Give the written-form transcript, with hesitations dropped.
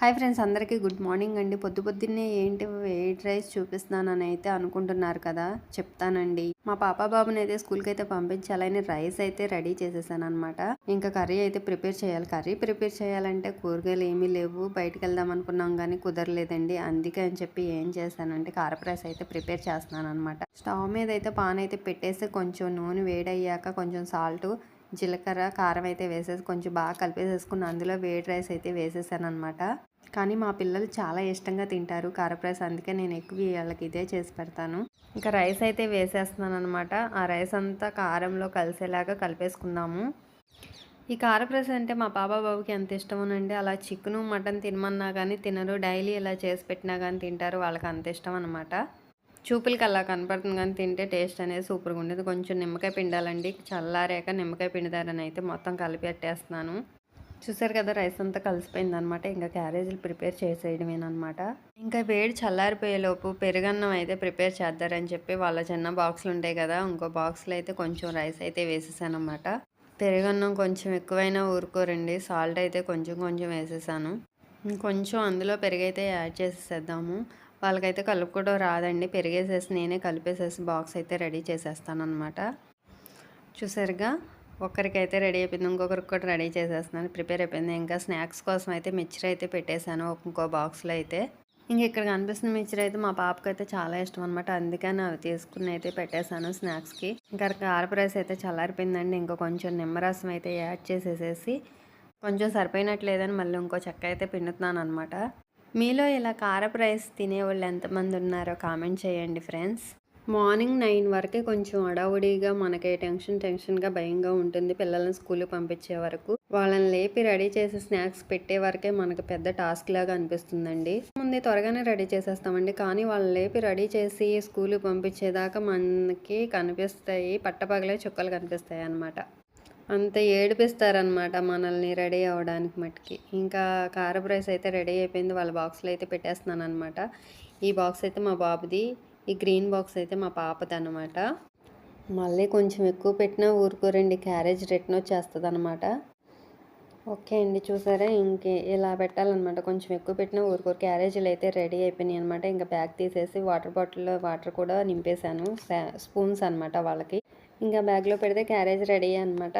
Hi friends, అందరికీ good morning అండి. పొద్దున్నే ఏంటి వెయిట్ రైస్ చూపిస్తున్నానని అయితే అనుకుంటున్నారు కదా, చెప్తానండి. మా బాబుని అయితే స్కూల్కి అయితే పంపించాలని రైస్ అయితే రెడీ చేసేసాను అనమాట. ఇంకా కర్రీ అయితే ప్రిపేర్ చేయాలి. కర్రీ ప్రిపేర్ చేయాలంటే కూరగాయలు ఏమీ లేవు, బయటకు వెళ్దాం అనుకున్నాం కానీ కుదరలేదండి. అందుకే అని చెప్పి ఏం చేశానంటే కారపు రైస్ అయితే ప్రిపేర్ చేస్తున్నాను అనమాట. స్టవ్ మీద అయితే పాన్ అయితే పెట్టేసి కొంచెం నూనె వేడయ్యాక కొంచెం సాల్ట్, జీలకర్ర, కారం అయితే వేసేసి కొంచెం బాగా కలిపేసేసుకుని అందులో వేడి రైస్ అయితే వేసేసాను అనమాట. కానీ మా పిల్లలు చాలా ఇష్టంగా తింటారు కారపు రైస్, అందుకే నేను ఎక్కువ వాళ్ళకి ఇదే చేసి పెడతాను. ఇంకా రైస్ అయితే వేసేస్తున్నాను అనమాట. ఆ రైస్ అంతా కారంలో కలిసేలాగా కలిపేసుకుందాము. ఈ కారపు రైస్ అంటే మా బాబుకి ఎంత ఇష్టమోనండి. అలా చికెను మటన్ తినమన్నా కానీ తినరు, డైలీ ఇలా చేసి పెట్టినా కానీ తింటారు. వాళ్ళకి అంత ఇష్టం అనమాట. చూపులకి అలా కనపడుతుంది కానీ తింటే టేస్ట్ అనేది సూపర్గా ఉండేది. కొంచెం నిమ్మకాయ పిండాలండి. చల్లారాక నిమ్మకాయ పిండిదారని అయితే మొత్తం కలిపి పెట్టేస్తున్నాను. చూసారు కదా, రైస్ అంతా కలిసిపోయింది అనమాట. ఇంకా క్యారేజీలు ప్రిపేర్ చేసేయడమేనమాట. ఇంకా వేడి చల్లారిపోయేలోపు పెరుగన్నం అయితే ప్రిపేర్ చేద్దారని చెప్పి వాళ్ళ చిన్న బాక్సులు ఉంటాయి కదా, ఇంకో బాక్స్లో అయితే కొంచెం రైస్ అయితే వేసేసాను అనమాట. పెరుగన్నం కొంచెం ఎక్కువైనా ఊరుకోరండి. సాల్ట్ అయితే కొంచెం కొంచెం వేసేసాను. ఇంకొంచెం అందులో పెరుగైతే యాడ్ చేసేసేద్దాము. వాళ్ళకైతే కలుపుకోవడం రాదండి. పెరిగేసేసి నేనే కలిపేసేసి బాక్స్ అయితే రెడీ చేసేస్తాను అనమాట. చూసారుగా, ఒక్కరికైతే రెడీ అయిపోయింది, ఇంకొకరికి కూడా రెడీ చేసేస్తున్నాను. ప్రిపేర్ అయిపోయింది. ఇంకా స్నాక్స్ కోసం అయితే మిక్చర్ అయితే పెట్టేశాను ఇంకో బాక్స్లో అయితే. ఇంక ఇక్కడ కనిపిస్తున్న మిక్చర్ అయితే మా పాపకి అయితే చాలా ఇష్టం అనమాట. అందుకని అవి తీసుకుని అయితే పెట్టేశాను స్నాక్స్కి. ఇంకా కారపు రైస్ అయితే చల్లారిపోయిందండి. ఇంకా కొంచెం నిమ్మరసం అయితే యాడ్ చేసేసేసి కొంచెం సరిపోయినట్లేదని మళ్ళీ ఇంకో చెక్క అయితే పిండుతున్నాను అనమాట. మీలో ఇలా కారపు రైస్ తినేవాళ్ళు ఎంతమంది ఉన్నారో కామెంట్ చేయండి ఫ్రెండ్స్. మార్నింగ్ 9 వరకే కొంచెం అడావుడిగా మనకి టెన్షన్గా భయంగా ఉంటుంది. పిల్లల్ని స్కూల్కి పంపించే వరకు వాళ్ళని లేపి రెడీ చేసి స్నాక్స్ పెట్టే వరకే మనకు పెద్ద టాస్క్ లాగా అనిపిస్తుందండి. ముందు త్వరగానే రెడీ చేసేస్తామండి, కానీ వాళ్ళని లేపి రెడీ చేసి స్కూల్కి పంపించేదాకా మనకి కనిపిస్తాయి, పట్టపగలే చుక్కలు కనిపిస్తాయి అన్నమాట. అంత ఏడిపిస్తారనమాట మనల్ని రెడీ అవ్వడానికి మట్టుకి. ఇంకా కారపు రైస్ అయితే రెడీ అయిపోయింది. వాళ్ళ బాక్స్లో అయితే పెట్టేస్తున్నాను అనమాట. ఈ బాక్స్ అయితే మా బాబుది, ఈ గ్రీన్ బాక్స్ అయితే మా పాపది అనమాట. మళ్ళీ కొంచెం ఎక్కువ పెట్టినా ఊరుకోరండి, క్యారేజ్ రిటర్న్ వచ్చేస్తుంది అనమాట. ఓకే అండి, చూసారా, ఇలా పెట్టాలన్నమాట. కొంచెం ఎక్కువ పెట్టినా ఊరుకోరు. క్యారేజీలు అయితే రెడీ అయిపోయినాయి అనమాట. ఇంకా బ్యాగ్ తీసేసి వాటర్ బాటిల్లో వాటర్ కూడా నింపేశాను, స్పూన్స్ అనమాట వాళ్ళకి. ఇంకా బ్యాగ్లో పెడితే క్యారేజ్ రెడీ అనమాట.